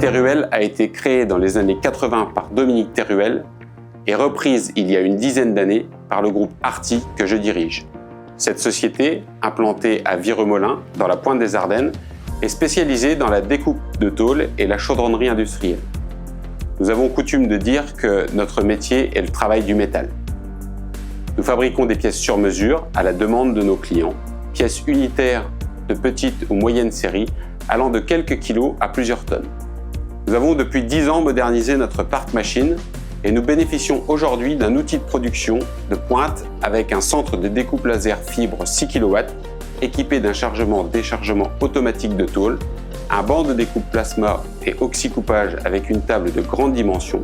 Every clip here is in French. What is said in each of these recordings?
Teruel a été créée dans les années 80 par Dominique Teruel et reprise il y a une dizaine d'années par le groupe Arty que je dirige. Cette société, implantée à Viremolin, dans la pointe des Ardennes, est spécialisée dans la découpe de tôle et la chaudronnerie industrielle. Nous avons coutume de dire que notre métier est le travail du métal. Nous fabriquons des pièces sur mesure à la demande de nos clients, pièces unitaires de petite ou moyenne série allant de quelques kilos à plusieurs tonnes. Nous avons depuis 10 ans modernisé notre parc machine et nous bénéficions aujourd'hui d'un outil de production de pointe avec un centre de découpe laser fibre 6 kW équipé d'un chargement-déchargement automatique de tôle, un banc de découpe plasma et oxycoupage avec une table de grande dimension,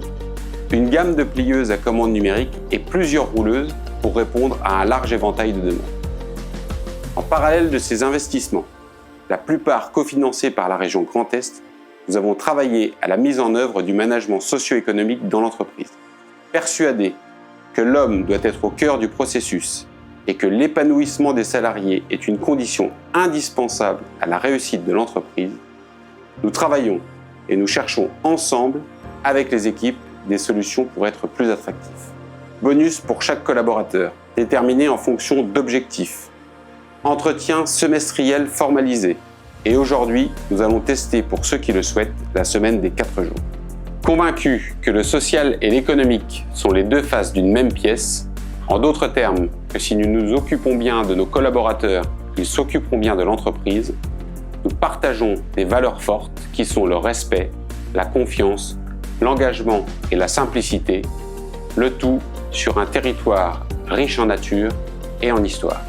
une gamme de plieuses à commande numérique et plusieurs rouleuses pour répondre à un large éventail de demandes. En parallèle de ces investissements, la plupart cofinancés par la région Grand Est, nous avons travaillé à la mise en œuvre du management socio-économique dans l'entreprise. Persuadés que l'homme doit être au cœur du processus et que l'épanouissement des salariés est une condition indispensable à la réussite de l'entreprise, nous travaillons et nous cherchons ensemble, avec les équipes, des solutions pour être plus attractifs. Bonus pour chaque collaborateur, déterminé en fonction d'objectifs. Entretien semestriel formalisé. Et aujourd'hui, nous allons tester pour ceux qui le souhaitent la semaine des 4 jours. Convaincus que le social et l'économique sont les deux faces d'une même pièce, en d'autres termes, que si nous nous occupons bien de nos collaborateurs, ils s'occuperont bien de l'entreprise, nous partageons des valeurs fortes qui sont le respect, la confiance, l'engagement et la simplicité, le tout sur un territoire riche en nature et en histoire.